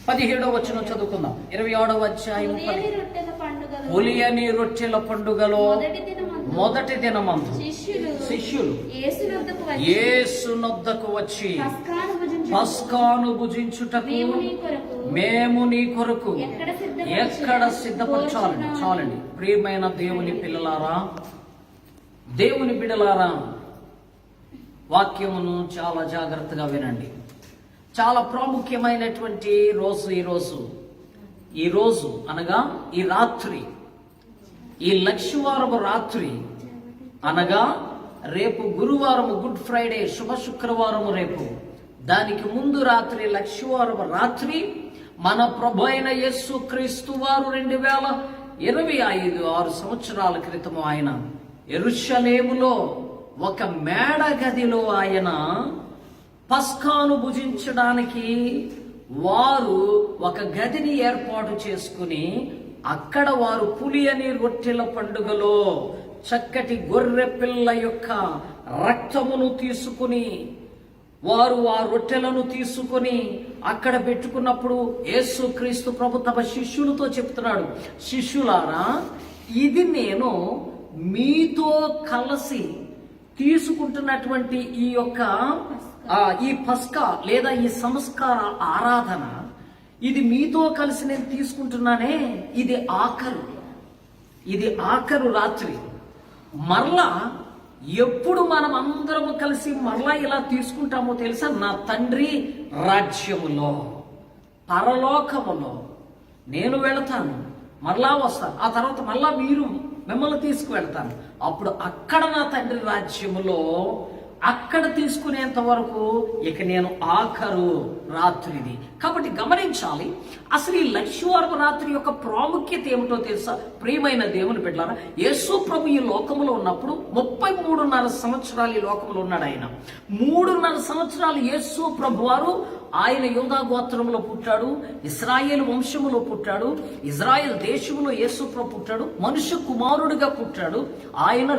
17వ వచనం చదువుకుందాం. 27వ అధ్యాయం. పులియని రొట్టెల పండుగలో మొదటి దినమందు శిష్యులు యేసునొద్దకు వచ్చి పస్కాను భుజించుటకు మేము నీ కొరకు ఎక్కడ సిద్ధపరచాలని. చాలండి ప్రియమైన దేవుని పిల్లలారా, దేవుని బిడ్డలారా, వాక్యమును చాలా జాగ్రత్తగా వినండి. చాలా ప్రాముఖ్యమైనటువంటి రోజు ఈ రోజు అనగా ఈ రాత్రి, ఈ లక్షవారము రాత్రి అనగా రేపు గురువారము గుడ్ ఫ్రైడే, శుభ శుక్రవారము రేపు. దానికి ముందు రాత్రి లక్షవారము రాత్రి మన ప్రభు అయిన యేసు క్రీస్తు వారు 2025 6 సంవత్సరాల క్రితము ఆయన యెరూషలేములో ఒక మేడ గదిలో ఆయన పస్కాను భుజించడానికి వారు ఒక గదిని ఏర్పాటు చేసుకుని అక్కడ వారు పులియని రొట్టెల పండుగలో చక్కటి గొర్రె పిల్ల యొక్క రక్తమును తీసుకుని వారు ఆ రొట్టెలను తీసుకుని అక్కడ పెట్టుకున్నప్పుడు యేసుక్రీస్తు ప్రభు తమ శిష్యులతో చెప్తున్నాడు, శిష్యులారా, ఇది నేను మీతో కలిసి తీసుకుంటున్నటువంటి ఈ పస్కా లేదా ఈ సంస్కార ఆరాధన, ఇది మీతో కలిసి నేను తీసుకుంటున్నానే, ఇది ఆఖరు రాత్రి. మరలా ఎప్పుడు మనం అందరము కలిసి మరలా ఇలా తీసుకుంటామో తెలుసా? నా తండ్రి రాజ్యములో, పరలోకములో నేను వెళతాను, మరలా వస్తాను, ఆ తర్వాత మరలా మిమ్మల్ని తీసుకువెళ్తాను. అప్పుడు అక్కడ నా తండ్రి రాజ్యములో అక్కడ తీసుకునేంత వరకు ఇక నేను ఆఖరు రాత్రిది. కాబట్టి గమనించాలి, అసలు ఈ లక్షవారపు రాత్రి యొక్క ప్రాముఖ్యత ఏమిటో తెలుసా? ప్రియమైన దేవుని బిడ్డలారా, యేసు ప్రభు ఈ లోకములో ఉన్నప్పుడు 33.5 సంవత్సరాలు ఈ లోకములో ఉన్నాడు. ఆయన 3.5 సంవత్సరాలు యేసు ప్రభు వారు ఆయన యూదా గోత్రంలో పుట్టాడు, ఇశ్రాయేలు వంశములో పుట్టాడు, ఇజ్రాయెల్ దేశములో యేసు ప్రభు పుట్టాడు, మనుష్య కుమారుడిగా పుట్టాడు. ఆయన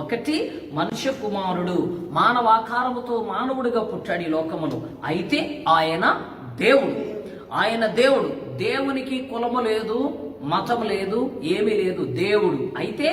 ఒకటి మనుష్య కుమారుడు, మానవాకారముతో మానవుడిగా పుట్టాడు ఈ లోకములో. అయితే ఆయన దేవుడు. దేవునికి కులము లేదు, మతం లేదు, ఏమీ లేదు, దేవుడు. అయితే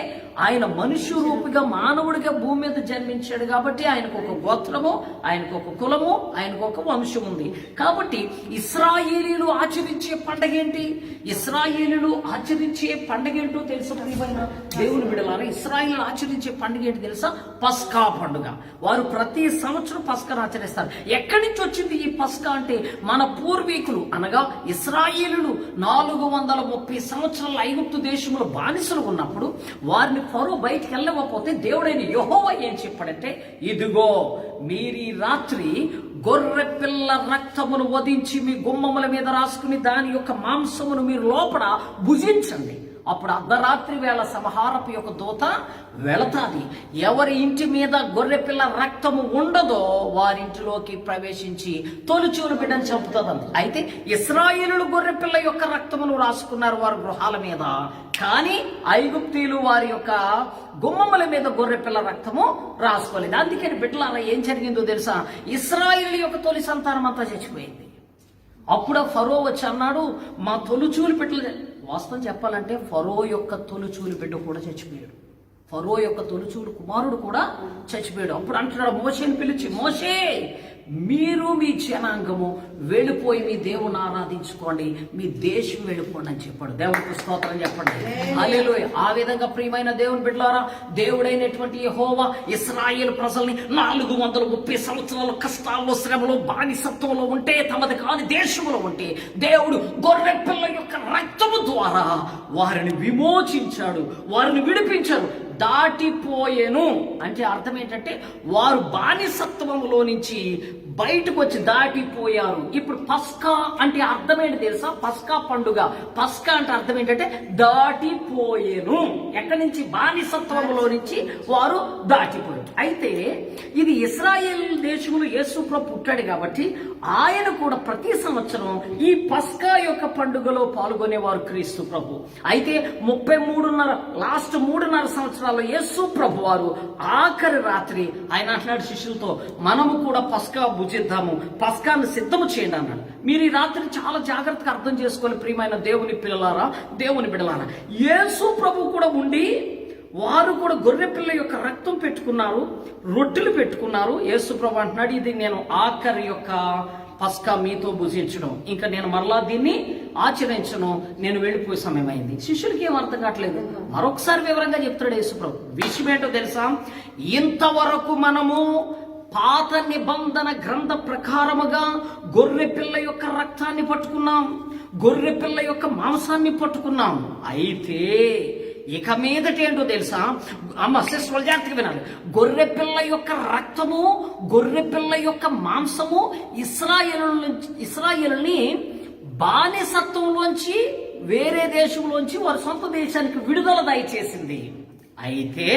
ఆయన మనుష్య రూపిగా మానవుడిగా భూమి మీద జన్మించాడు కాబట్టి ఆయనకు ఒక గోత్రము, ఆయనకు ఒక కులము, ఆయనకు ఒక వంశం ఉంది. కాబట్టి ఇశ్రాయేలీలు ఆచరించే పండగ ఏంటి? ఇశ్రాయేలీలు ఆచరించే పండగ ఏంటో తెలుసా? ప్రియమైన దేవుని బిడ్డలారా, ఇశ్రాయేలీలు ఆచరించే పండుగ ఏంటి తెలుసా? పస్కా పండుగ. వారు ప్రతి సంవత్సరం పస్కాను ఆచరిస్తారు. ఎక్కడి నుంచి వచ్చింది ఈ పస్కా అంటే, మన పూర్వీకులు అనగా ఇశ్రాయేలీలు 430 సంవత్సరాల ఐగుప్తు దేశంలో బానిసలు ఉన్నప్పుడు వారిని ఫరో బయటికి వెళ్ళకపోతే దేవుడైన యెహోవా ఏం చెప్పాడంటే, ఇదిగో మీరు ఈ రాత్రి గొర్రె పిల్ల రక్తమును వధించి మీ గుమ్మముల మీద రాసుకుని దాని యొక్క మాంసమును మీరు లోపల భుజించండి. అప్పుడు అర్ధరాత్రి వేళ సంహారపు యొక్క దూత వెళతాది. ఎవరి ఇంటి మీద గొర్రె పిల్ల రక్తము ఉండదో వారింటిలోకి ప్రవేశించి తొలిచూలు బిడ్డను చంపుతుందండి. అయితే ఇశ్రాయేలులు గొర్రె పిల్ల యొక్క రక్తమును రాసుకున్నారు వారి గృహాల మీద, కానీ ఐగుప్తీయులు వారి యొక్క గుమ్మముల మీద గొర్రె పిల్ల రక్తము రాసుకోలేదు. అందుకని బిడ్డలారా ఏం జరిగిందో తెలుసా? ఇశ్రాయేలు యొక్క తొలి సంతానం అంతా చచ్చిపోయింది. అప్పుడు ఫరో వచ్చి అన్నాడు, మా తొలిచూలు బిడ్డలు. వాస్తవం చెప్పాలంటే ఫరో యొక్క తొలిచూలు బిడ్డ కూడా చచ్చిపోయాడు. ఫరో యొక్క తొలిచూలు కుమారుడు కూడా చచ్చిపోయాడు. అప్పుడు అంటున్నాడు మోషేని పిలిచి, మోషే, మీరు మీ జనాంగము వెళ్ళిపోయి మీ దేవుని ఆరాధించుకోండి, మీ దేశం వెళ్ళిపోండి అని చెప్పాడు. దేవునికి స్తోత్రం చెప్పండి. హల్లెలూయా. ఆ విధంగా ప్రియమైన దేవుని బిడ్డలారా, దేవుడైనటువంటి యెహోవా ఇశ్రాయేలు ప్రజల్ని 430 సంవత్సరాల కష్టాల్లో, శ్రమలో, బానిసత్వంలో ఉంటే, తమది కాని దేశంలో ఉంటే, దేవుడు గొర్రె పిల్ల యొక్క రక్తము ద్వారా వారిని విమోచించాడు, వారిని విడిపించాడు. దాటిపోయేను అంటే అర్థం ఏంటంటే వారు బానిసత్వంలో నుంచి బయటకు వచ్చి దాటిపోయారు. ఇప్పుడు పస్కా అంటే అర్థం ఏంటి తెలుసా? పస్కా పండుగ. పస్కా అంటే అర్థం ఏంటంటే దాటిపోయేను. ఎక్కడి నుంచి? బానిసత్వంలో నుంచి వారు దాటిపోయారు. అయితే ఇది ఇశ్రాయేల్ దేశంలో యేసు ప్రభు పుట్టాడు కాబట్టి ఆయన కూడా ప్రతి సంవత్సరం ఈ పస్కా యొక్క పండుగలో పాల్గొనేవారు క్రీస్తు ప్రభు. అయితే 3.5 సంవత్సరాల్లో యేసు ప్రభు వారు ఆఖరి రాత్రి ఆయన అంటున్నాడు శిష్యులతో, మనము కూడా పస్కా భుజిద్దాము, పస్కాన్ని సిద్ధము చేయండి అన్నాడు. మీరు ఈ రాత్రి చాలా జాగ్రత్తగా అర్థం చేసుకోవాలి ప్రియమైన దేవుని పిల్లలారా, దేవుని బిడ్డలారా. యేసు ప్రభు కూడా ఉండి వారు కూడా గొర్రె పిల్ల యొక్క రక్తం పెట్టుకున్నారు, రొట్టెలు పెట్టుకున్నారు. యేసు ప్రభు అంటున్నాడు, ఇది నేను ఆఖరి యొక్క పస్కా మీతో భుజించడం, ఇంకా నేను మరలా దీన్ని ఆచరించను, నేను వెళ్ళిపోయే సమయం అయింది. శిష్యులకి ఏం అర్థం కావట్లేదు. మరొకసారి వివరంగా చెప్తాడు యేసుప్రభు. విషయం ఏంటో తెలుసా? ఇంతవరకు మనము పాత నిబంధన గ్రంథ ప్రకారముగా గొర్రె పిల్ల యొక్క రక్తాన్ని పట్టుకున్నాం, గొర్రె పిల్ల యొక్క మాంసాన్ని పట్టుకున్నాం. అయితే ఇక మీదట ఏంటో తెలుసా? అమ్మ సిస్టర్ జాగ్రత్తగా వినాలి. గొర్రె పిల్ల యొక్క రక్తము, గొర్రె పిల్ల యొక్క మాంసము ఇశ్రాయేలుని బానిసత్వంలోంచి, వేరే దేశంలోంచి వారి సొంత దేశానికి విడుదల దయచేసింది. అయితే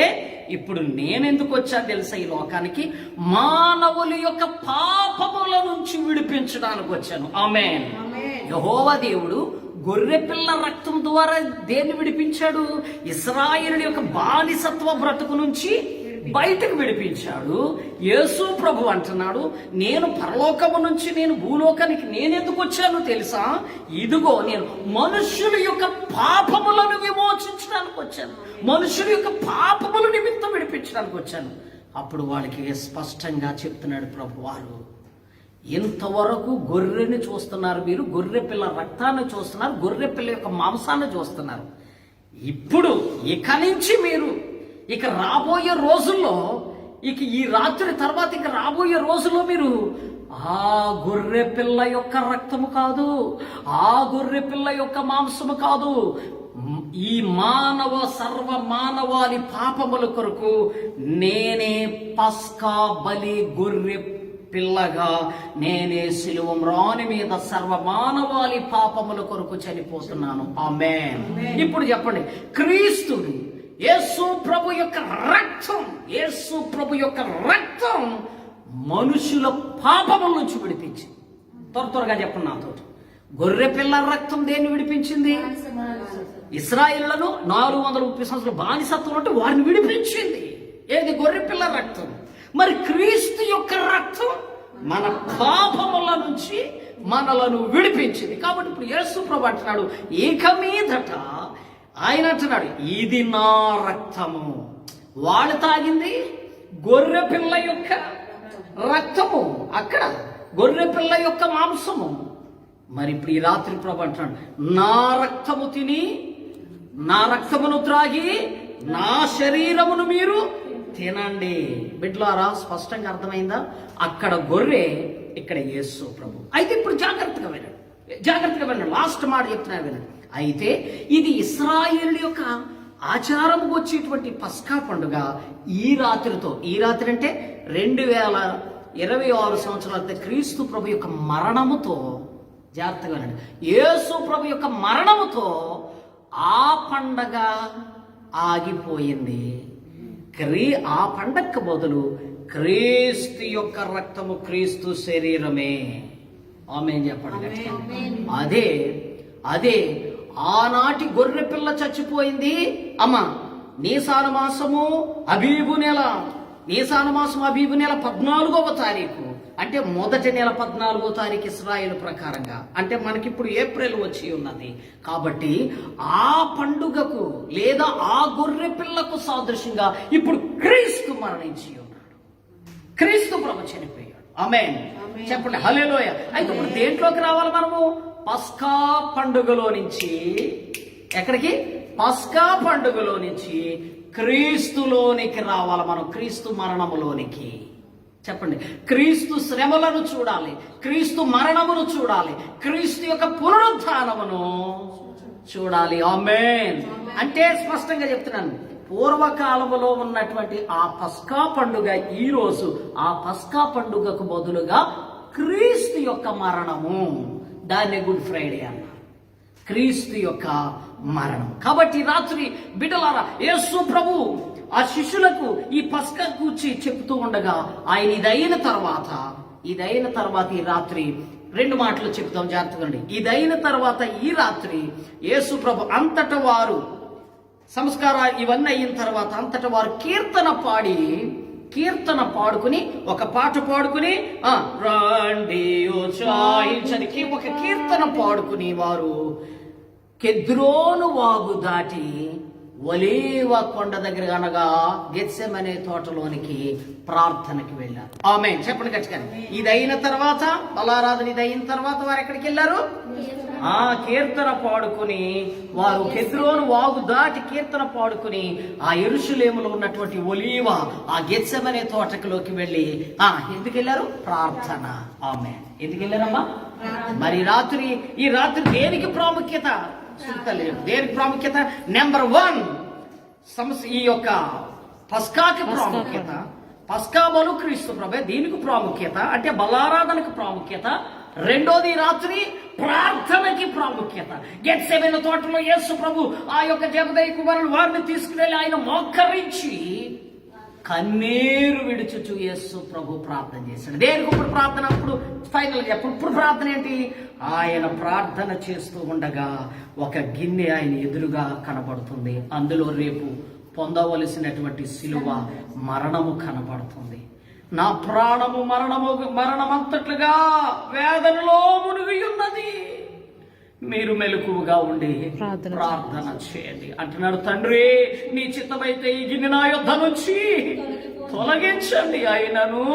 ఇప్పుడు నేనెందుకు వచ్చా తెలుసా ఈ లోకానికి? మానవుల యొక్క పాపముల నుంచి విడిపించడానికి వచ్చాను. ఆమేన్. యెహోవా దేవుడు గొర్రె పిల్ల రక్తం ద్వారా దేన్ని విడిపించాడు? ఇశ్రాయేలు యొక్క బానిసత్వ బ్రతుకు నుంచి బయటకు విడిపించాడు. యేసు ప్రభు అంటున్నాడు, నేను పరలోకము నుంచి నేను భూలోకానికి నేనెందుకు వచ్చాను తెలుసా? ఇదిగో నేను మనుష్యుల యొక్క పాపములను విమోచించడానికి వచ్చాను, మనుషుల యొక్క పాపముల నిమిత్తం విడిపించడానికి వచ్చాను. అప్పుడు వాళ్ళకి స్పష్టంగా చెప్తున్నాడు ప్రభు వారు, ఇంతవరకు గొర్రెని చూస్తున్నారు మీరు, గొర్రె పిల్ల రక్తాన్ని చూస్తున్నారు, గొర్రె పిల్ల యొక్క మాంసాన్ని చూస్తున్నారు. ఇప్పుడు ఇక నుంచి మీరు ఇక రాబోయే రోజుల్లో, ఇక ఈ రాత్రి తర్వాత ఇక రాబోయే రోజుల్లో మీరు ఆ గొర్రె పిల్ల యొక్క రక్తము కాదు, ఆ గొర్రె పిల్ల యొక్క మాంసము కాదు, ఈ సర్వ మానవాళి పాపముల కొరకు నేనే పస్కా బలి గొర్రె పిల్లగా, నేనే శిలువ మ్రాని మీద సర్వ మానవాళి పాపముల కొరకు చనిపోతున్నాను. ఆమేన్. ఇప్పుడు చెప్పండి, క్రీస్తుని యేసు ప్రభు యొక్క రక్తం, యేసు ప్రభు యొక్క రక్తం మనుషుల పాపముల నుంచి విడిపించింది. త్వరగా చెప్పండి నాతో. గొర్రె పిల్ల రక్తం దేన్ని విడిపించింది? ఇశ్రాయేలులను 430 సంవత్సరాల బానిసత్వం అంటే వారిని విడిపించింది. ఏది? గొర్రె పిల్ల రక్తం. మరి క్రీస్తు యొక్క రక్తం మన పాపముల నుంచి మనలను విడిపించింది. కాబట్టి ఇప్పుడు యేసు ప్రభు అంటున్నాడు, ఇక మీదట ఆయన అంటున్నాడు, ఇది నా రక్తము. వాళ్ళు తాగింది గొర్రె పిల్ల యొక్క రక్తము, అక్కడ గొర్రె పిల్ల యొక్క మాంసము. మరి ఇప్పుడు ఈ రాత్రి ప్రభు అంటున్నాడు, నా రక్తము తిని, నా రక్తమును త్రాగి, నా శరీరమును మీరు తినండి. బిడ్డలారా, స్పష్టంగా అర్థమైందా? అక్కడ గొర్రె, ఇక్కడ యేసు ప్రభు. అయితే ఇప్పుడు జాగ్రత్తగా వినండి, లాస్ట్ మాట చెప్తున్నా వినండి. అయితే ఇది ఇశ్రాయేలు యొక్క ఆచారము వచ్చేటువంటి పస్కా పండుగ ఈ రాత్రితో, ఈ రాత్రి అంటే 2026 సంవత్సరాల క్రీస్తు ప్రభు యొక్క మరణముతో, జాగ్రత్తగా వినండి, యేసు ప్రభు యొక్క మరణముతో ఆ పండగ ఆగిపోయింది. ఆ పండగకు బదులు క్రీస్తు యొక్క రక్తము, క్రీస్తు శరీరమే. ఆమేన్ చెప్పండి. అదే ఆనాటి గొర్రె పిల్ల చచ్చిపోయింది. అమ్మ, నీసాను మాసము అబీబు నెల 14వ తారీఖు, అంటే మొదటి నెల 14వ తారీఖు ఇశ్రాయేలు ప్రకారంగా, అంటే మనకిప్పుడు ఏప్రిల్ వచ్చి ఉన్నది. కాబట్టి ఆ పండుగకు లేదా ఆ గొర్రె పిల్లకు సాదృశ్యంగా ఇప్పుడు క్రీస్తు మరణించి ఉన్నాడు, క్రీస్తు ప్రభు చనిపోయాడు. ఆమేన్ చెప్పండి, హల్లెలూయా. అయితే ఇప్పుడు దేంట్లోకి రావాలి మనము? పస్కా పండుగలో నుంచి ఎక్కడికి? పస్కా పండుగలో నుంచి క్రీస్తులోనికి రావాలి మనం, క్రీస్తు మరణములోనికి. చెప్పండి, క్రీస్తు శ్రమలను చూడాలి, క్రీస్తు మరణమును చూడాలి, క్రీస్తు యొక్క పునరుత్థానమును చూడాలి. ఆమేన్. అంటే స్పష్టంగా చెప్తున్నాను, పూర్వకాలములో ఉన్నటువంటి ఆ పస్కా పండుగ ఈ రోజు ఆ పస్కా పండుగకు బదులుగా క్రీస్తు యొక్క మరణము, దాన్ని గుడ్ ఫ్రైడే అన్నారు, క్రీస్తు యొక్క మరణం. కాబట్టి రాత్రి బిడ్డలారా, యేసు ప్రభు ఆ శిష్యులకు ఈ పస్కా కూర్చి చెప్తూ ఉండగా, ఆయన ఇదైన తర్వాత ఈ రాత్రి 2 మాటలు చెప్తాం, జాగ్రత్తగా. ఇదైన తర్వాత ఈ రాత్రి యేసు ప్రభు అంతట వారు సంస్కారాలు ఇవన్నీ అయిన తర్వాత అంతట వారు కీర్తన పాడి కీర్తన పాడుకుని, ఒక పాట పాడుకుని, రండి ఉత్సాహించని ఒక కీర్తన పాడుకుని వారు కెద్రోను వాగు దాటి ఒలీవ కొండ దగ్గర అనగా గెత్సెమనే తోటలోనికి ప్రార్థనకి వెళ్ళారు. ఆమేన్ చెప్పండి గట్టిగా. ఇది అయిన తర్వాత, బలారాధన ఇది అయిన తర్వాత వారు ఎక్కడికి వెళ్ళారు? కీర్తన పాడుకుని వారు కెద్రోను వాగు దాటి కీర్తన పాడుకుని ఆ యెరూషలేములో ఉన్నటువంటి ఒలీవ ఆ గెత్సెమనే తోటలోకి వెళ్ళి ఎందుకు వెళ్ళారు? ప్రార్థన. ఆమేన్. ఎందుకు వెళ్ళారమ్మా? మరి ఈ రాత్రి దేనికి ప్రాముఖ్యత? దేనికి ప్రాముఖ్యత? నెంబర్ 1 ఈ యొక్క పస్కాకి ప్రాముఖ్యత. పస్కా బలు క్రీస్తు ప్రభు దీనికి ప్రాముఖ్యత, అంటే బలారాధనకు ప్రాముఖ్యత. రెండోది రాత్రి ప్రార్థనకి ప్రాముఖ్యత. గెత్సెమనే తోటలో యేసు ప్రభు ఆ యొక్క జబదయి కుమారులు వారిని తీసుకువెళ్ళి ఆయన మోకరించి కన్నీరు విడుచుచు యేసు ప్రభు ప్రార్థన చేశాడు. దేనికి ఇప్పుడు ప్రార్థన? అప్పుడు ఫైనల్ ఇప్పుడు ప్రార్థన ఏంటి? ఆయన ప్రార్థన చేస్తూ ఉండగా ఒక గిన్నె ఆయన ఎదురుగా కనబడుతుంది. అందులో రేపు పొందవలసినటువంటి సిలువ మరణము కనబడుతుంది. నా ప్రాణము మరణమంతట్లుగా వేదనలో మునిగి ఉన్నది, మీరు మెలకువగా ఉండి ప్రార్థన చేయండి అంటున్నాడు. తండ్రి, నీ చిత్తమైతే ఈ గిన్నె నా యొద్ద నుంచి తొలగించండి, అయినను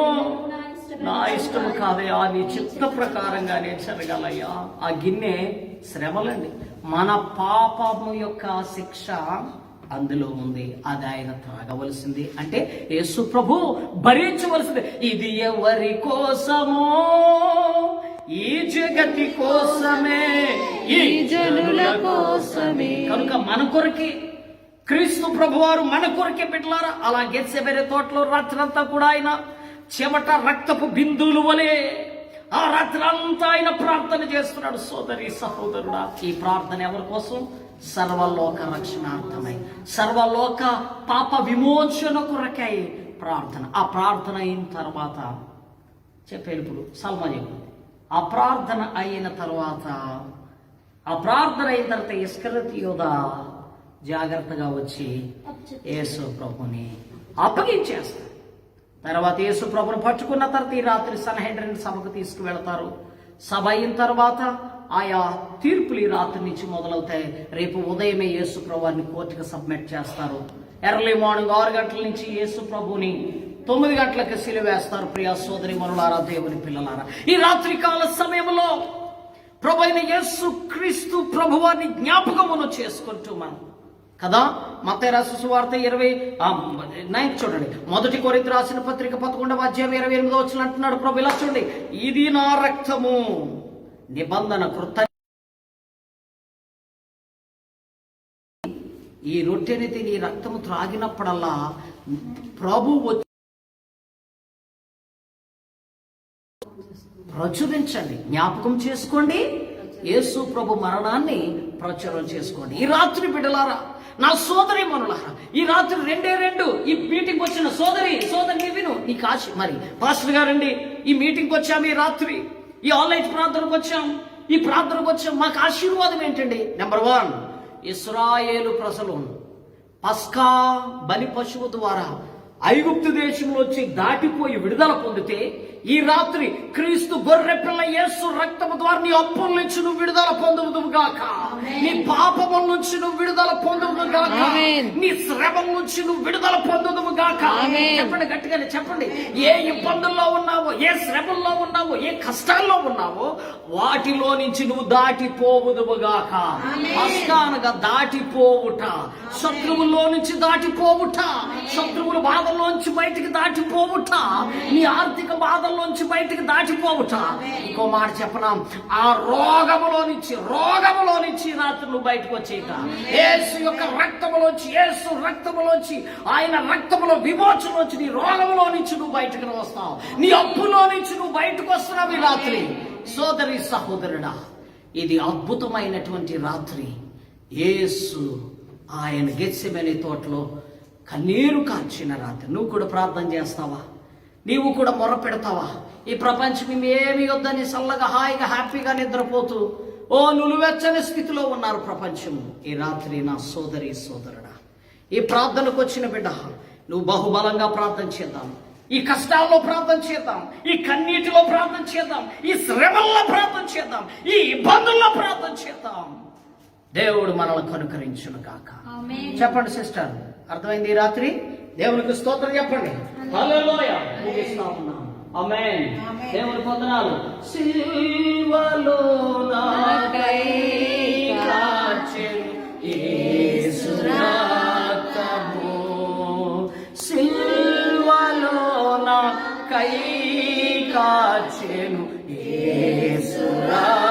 నా ఇష్టము కాదయ్యా, నీ చిత్త ప్రకారంగానే జరగాలయ్యా. ఆ గిన్నె శ్రమలండి, మన పాపము యొక్క శిక్ష అందులో ఉంది. అది ఆయన త్రాగవలసింది, అంటే యేసు ప్రభు భరించవలసింది. ఇది ఎవరి కోసమో? ఈ జగతి కోసమే, ఈ జనుల కోసమే. కనుక మన కొరకే క్రీస్తు ప్రభు వారు మన కొరకే బిడ్డలారా. అలా గెత్సెమనే తోటలో రాత్రంతా కూడా ఆయన చెమట రక్తపు బిందువులు వలె ఆ రాత్రి అంతా ఆయన ప్రార్థన చేస్తున్నాడు. సోదరి సహోదరుడా, ఈ ప్రార్థన ఎవరి కోసం? సర్వలోక రక్షణార్థమై, సర్వలోక పాప విమోచన కొరకై ప్రార్థన. ఆ ప్రార్థన అయిన తర్వాత చెప్పేప్పుడు సల్మా చెప్పు. ఆ ప్రార్థన అయిన తర్వాత ఇస్కరియోతు యూదా జాగ్రత్తగా వచ్చి యేసు ప్రభుని అప్పగించేస్తారు. తర్వాత యేసు ప్రభుని పట్టుకున్న తర్వాత ఈ రాత్రి సన్హెడ్రిన్ సభకు తీసుకువెళతారు. సభ అయిన తర్వాత ఆయా తీర్పులు ఈ రాత్రి నుంచి మొదలవుతాయి. రేపు ఉదయమే యేసు ప్రభుని కోర్టుకు సబ్మిట్ చేస్తారు. ఎర్లీ మార్నింగ్ 6 గంటల నుంచి యేసు ప్రభుని 9 గంటలకు సిలువ వేస్తారు. ప్రియా సోదరి మనులారా, దేవుని పిల్లలారా, ఈ రాత్రి కాల సమయంలో ప్రభు అయిన యేసు క్రీస్తు ప్రభువాన్ని జ్ఞాపకమును చేసుకుంటూ మనం కదా. మత్తయి రాసిన సువార్త 20:9 చూడండి. 1 కొరింథీ రాసిన పత్రిక 11వ అధ్యాయం 28వ వచనం అంటున్నాడు ప్రభు ఇలా, చూడండి, ఇది నా రక్తము, నిబంధన కృత. ఈ రొట్టెని తిని రక్తము త్రాగినప్పుడల్లా ప్రభు ప్రచురించండి, జ్ఞాపకం చేసుకోండి, యేసు ప్రభు మరణాన్ని ప్రచురం చేసుకోండి. ఈ రాత్రి బిడ్డలారా, నా సోదరి మనులారా, ఈ రాత్రి 2 ఈ మీటింగ్ వచ్చిన సోదరి విను, నీకు ఆశ. మరి పాస్టర్ గారండి, ఈ మీటింగ్కి వచ్చాము, ఈ రాత్రి ఈ ఆన్లైన్ ప్రార్థనకు వచ్చాం, ఈ ప్రార్థనకు వచ్చాం, మాకు ఆశీర్వాదం ఏంటండి? నెంబర్ 1, ఇశ్రాయేలు ప్రజలు పస్కా బలి పశువు ద్వారా ఐగుప్తు దేశంలో వచ్చి దాటిపోయి విడుదల పొందితే, ఈ రాత్రి క్రీస్తు గొర్రె పిల్ల యేసు రక్తము ద్వారా నీ అప్పుల నుంచి నువ్వు విడుదల పొందుదువుగాక, నీ పాపముల నుంచి నువ్వు విడుదల పొందుదువుగాక, నీ శ్రమం నుంచి నువ్వు విడుదల పొందుదువుగాక. చెప్పండి, గట్టిగానే చెప్పండి. ఏ ఇబ్బందుల్లో ఉన్నావో, ఏ శ్రమల్లో ఉన్నావో, ఏ కష్టాల్లో ఉన్నావో వాటిలో నుంచి నువ్వు దాటిపోవుదువుగాక. పస్కానగా దాటిపోవుట, శత్రువుల్లో నుంచి దాటిపోవుట, శత్రువుల బాధల్లోంచి బయటికి దాటిపోవుట, నీ ఆర్థిక బాధల్లోంచి బయటికి దాటిపోవుట. ఇంకో మాట చెప్పనా, ఆ రోగములో నుంచి రాత్రి నువ్వు బయటకు వచ్చేయక, యేసు యొక్క రక్తములోంచి ఆయన రక్తములో విమోచనలోంచి, నీ రోగములో నుంచి నువ్వు బయటకు వస్తావు, నీ అప్పులో నుంచి నువ్వు బయటకు వస్తున్నావు. ఈ రాత్రి సోదరి సహోదరుడా, ఇది అద్భుతమైనటువంటి రాత్రి. యేసు ఆయన గెత్సెమనే తోటలో కన్నీరు కార్చిన రాత్రి. నువ్వు కూడా ప్రార్థన చేస్తావా? నీవు కూడా మొర పెడతావా? ఈ ప్రపంచం ఏమి వద్దని చల్లగా హాయిగా హ్యాపీగా నిద్రపోతూ నులువెచ్చని స్థితిలో ఉన్నారు ప్రపంచము. ఈ రాత్రి నా సోదరి సోదరుడా, ఈ ప్రార్థనకు వచ్చిన బిడ్డ, నువ్వు బహుబలంగా ప్రార్థన చేద్దాం. ఈ కష్టాల్లో ప్రార్థన చేద్దాం, ఈ కన్నీటిలో ప్రార్థన చేద్దాం, ఈ శ్రమల్లో ప్రార్థన చేద్దాం, ఈ ఇబ్బందుల్లో ప్రార్థన చేద్దాం. దేవుడు మనల్ని కనుకరించును గాక. చెప్పండి సిస్టర్, అర్థమైంది ఈ రాత్రి? దేవునికి స్తోత్రం చెప్పండి. హల్లెలూయా. ముగిస్తా ఉన్నాం. ఆమేన్. దేవుని వందనాలు. సిల్వలో నాకై కాచెను యేసు రక్తము, సిల్వలో నాకై కాచెను యేసు రక్తము.